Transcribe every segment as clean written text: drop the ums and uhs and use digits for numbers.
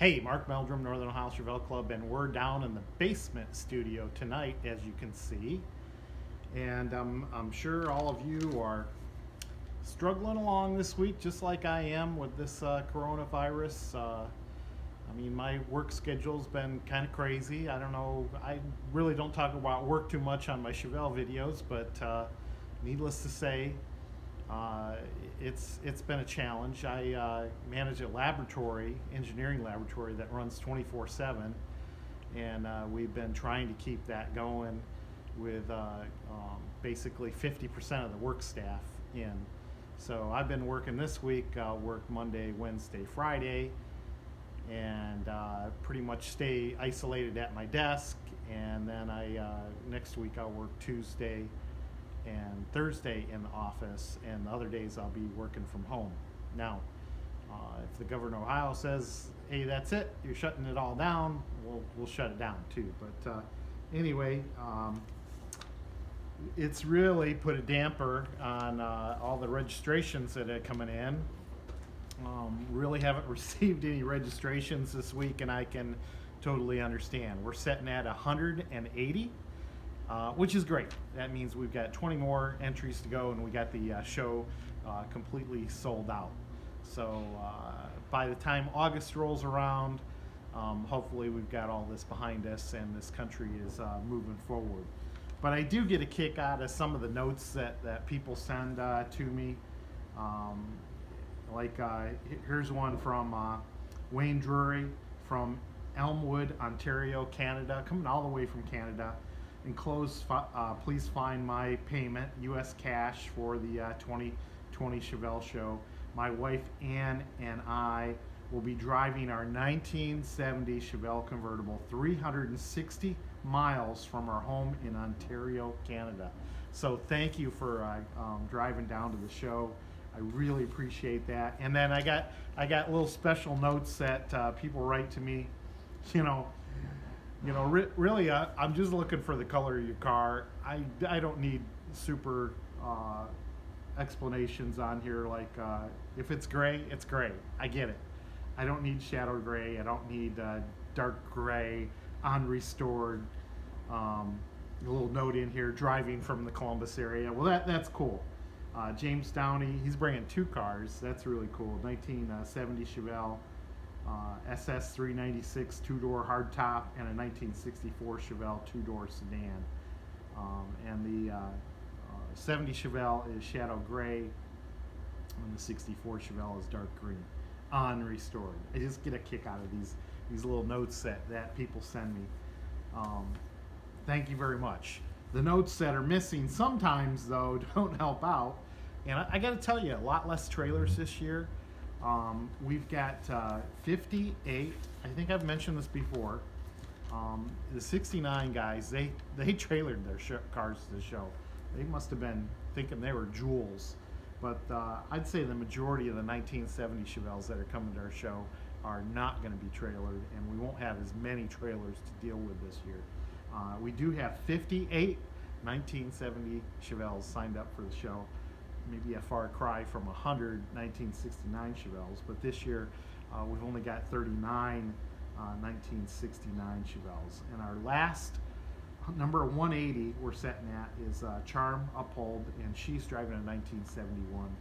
Hey, Mark Meldrum, Northern Ohio Chevelle Club, and we're down in the basement studio tonight, as you can see. And I'm sure all of you are struggling along this week, just like I am with this coronavirus. My work schedule's been kind of crazy. I don't know. I really don't talk about work too much on my Chevelle videos, but needless to say, uh, it's been a challenge. I manage a laboratory, engineering laboratory that runs 24/7, and we've been trying to keep that going with basically 50% of the work staff in. So I've been working this week. I'll work Monday, Wednesday, Friday, and pretty much stay isolated at my desk. And then next week I'll work Tuesday and Thursday in the office, and the other days I'll be working from home. Now, if the governor of Ohio says, "Hey, that's it, you're shutting it all down," we'll shut it down too. But anyway, it's really put a damper on all the registrations that are coming in. Really haven't received any registrations this week, and I can totally understand. We're sitting at 180. Which is great. That means we've got 20 more entries to go, and we got the show completely sold out. So by the time August rolls around, hopefully we've got all this behind us and this country is moving forward. But I do get a kick out of some of the notes that people send to me. Here's one from Wayne Drury from Elmwood, Ontario, Canada, coming all the way from Canada. Enclosed, please find my payment, U.S. cash, for the 2020 Chevelle show. My wife Ann and I will be driving our 1970 Chevelle convertible 360 miles from our home in Ontario, Canada. So thank you for driving down to the show. I really appreciate that. And then I got little special notes that people write to me. Really, I'm just looking for the color of your car. I don't need super explanations on here. Like, if it's gray, it's gray. I get it. I don't need shadow gray. I don't need dark gray, unrestored. A little note in here, driving from the Columbus area. Well, that's cool. James Downey, he's bringing two cars. That's really cool. 1970 Chevelle. SS 396 two-door hardtop, and a 1964 Chevelle two-door sedan. And the 70 Chevelle is shadow gray, and the 64 Chevelle is dark green, unrestored. I just get a kick out of these little notes that people send me. Thank you very much. The notes that are missing sometimes, though, don't help out. And I got to tell you, a lot less trailers this year. We've got 58. I think I've mentioned this before. The 69 guys, they trailered their cars to the show. They must have been thinking they were jewels. But I'd say the majority of the 1970 Chevelles that are coming to our show are not going to be trailered, and we won't have as many trailers to deal with this year. We do have 58 1970 Chevelles signed up for the show. Maybe a far cry from 100 1969 Chevelles, but this year we've only got 39 1969 Chevelles. And our last number 180 we're setting at is Charm Uphold, and she's driving a 1971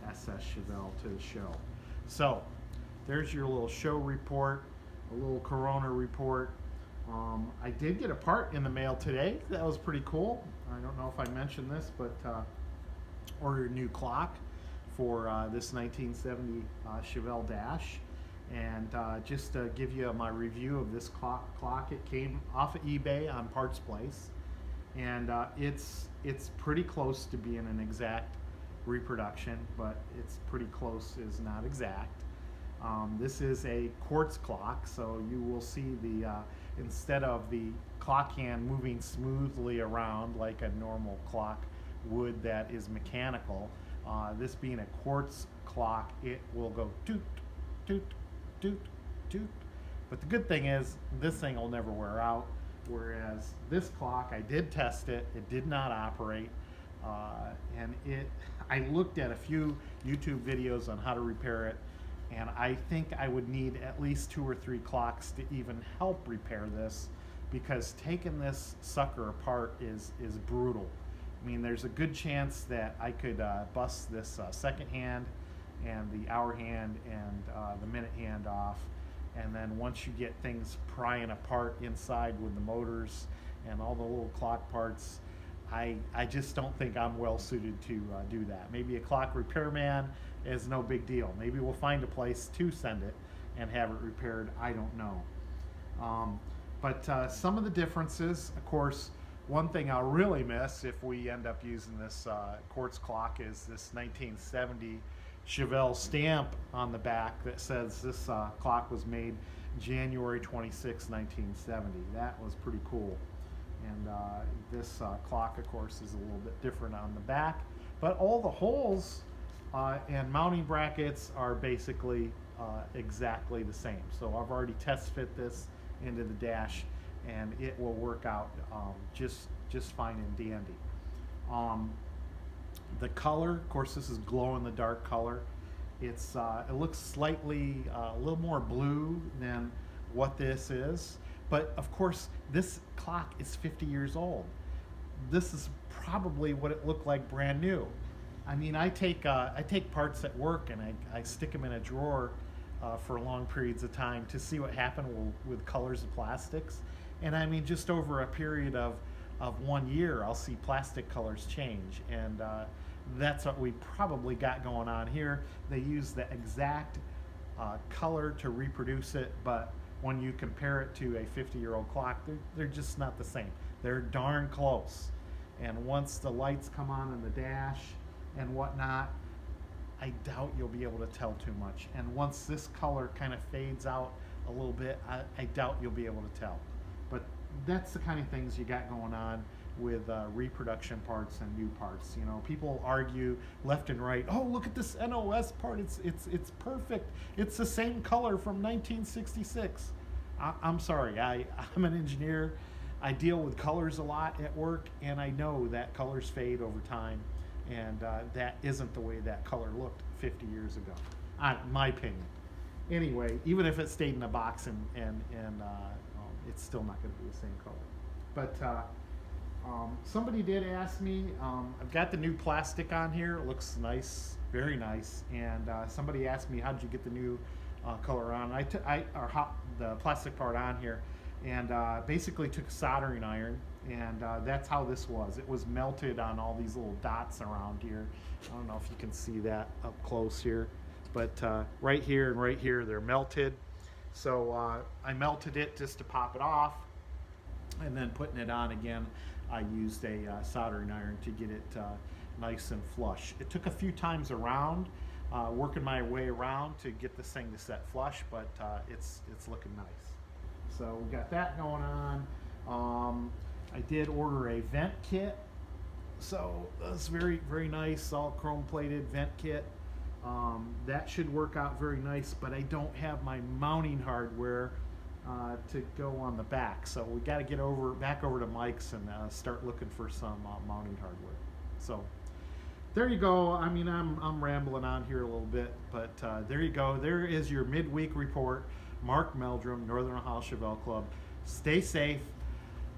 SS Chevelle to the show. So there's your little show report, a little Corona report. I did get a part in the mail today. That was pretty cool. I don't know if I mentioned this, but ordered a new clock for this 1970 Chevelle Dash. And just to give you my review of this clock, it came off of eBay on Parts Place, and it's pretty close to being an exact reproduction, but it's pretty close is not exact. This is a quartz clock, so you will see the instead of the clock hand moving smoothly around like a normal clock would that is mechanical, this being a quartz clock, it will go toot, toot, toot, toot. But the good thing is this thing will never wear out, whereas this clock, I did test it, it did not operate, and I looked at a few YouTube videos on how to repair it. And I think I would need at least 2 or 3 clocks to even help repair this, because taking this sucker apart is brutal. I mean, there's a good chance that I could bust this second hand and the hour hand and the minute hand off. And then once you get things prying apart inside with the motors and all the little clock parts, I just don't think I'm well suited to do that. Maybe a clock repairman is no big deal. Maybe we'll find a place to send it and have it repaired. I don't know. But some of the differences, of course, one thing I'll really miss if we end up using this quartz clock is this 1970 Chevelle stamp on the back that says this clock was made January 26, 1970. That was pretty cool. And this clock, of course, is a little bit different on the back. But all the holes and mounting brackets are basically exactly the same. So I've already test fit this into the dash, and it will work out just fine and dandy. The color, of course, this is glow in the dark color. It looks slightly a little more blue than what this is, but of course this clock is 50 years old. This is probably what it looked like brand new. I mean, I take parts at work and I stick them in a drawer for long periods of time to see what happened with colors of plastics. And I mean, just over a period of 1 year, I'll see plastic colors change. And that's what we probably got going on here. They use the exact color to reproduce it, but when you compare it to a 50-year-old clock, they're just not the same. They're darn close. And once the lights come on in the dash and whatnot, I doubt you'll be able to tell too much. And once this color kind of fades out a little bit, I doubt you'll be able to tell. But that's the kind of things you got going on with reproduction parts and new parts. You know, people argue left and right. Oh, look at this NOS part. It's perfect. It's the same color from 1966. I'm sorry. I'm an engineer. I deal with colors a lot at work, and I know that colors fade over time, and that isn't the way that color looked 50 years ago. My opinion. Anyway, even if it stayed in a box and it's still not going to be the same color. But somebody did ask me, I've got the new plastic on here. It looks nice, very nice. And somebody asked me, how did you get the new color on? The plastic part on here, and basically took a soldering iron, and that's how this was. It was melted on all these little dots around here. I don't know if you can see that up close here, but right here and right here, they're melted. So I melted it just to pop it off, and then putting it on again, I used a soldering iron to get it nice and flush. It took a few times around, working my way around to get this thing to set flush, but it's looking nice. So we got that going on. I did order a vent kit, so that's very, very nice, all chrome plated vent kit. That should work out very nice, but I don't have my mounting hardware to go on the back, so we got to get back over to Mike's and start looking for some mounting hardware. So there you go. I mean, I'm rambling on here a little bit, but there you go. There is your midweek report. Mark Meldrum, Northern Ohio Chevelle Club. Stay safe.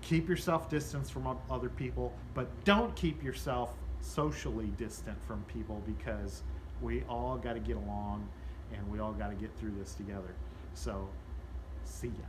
Keep yourself distanced from other people, but don't keep yourself socially distant from people, because we all got to get along and we all got to get through this together. So, see ya.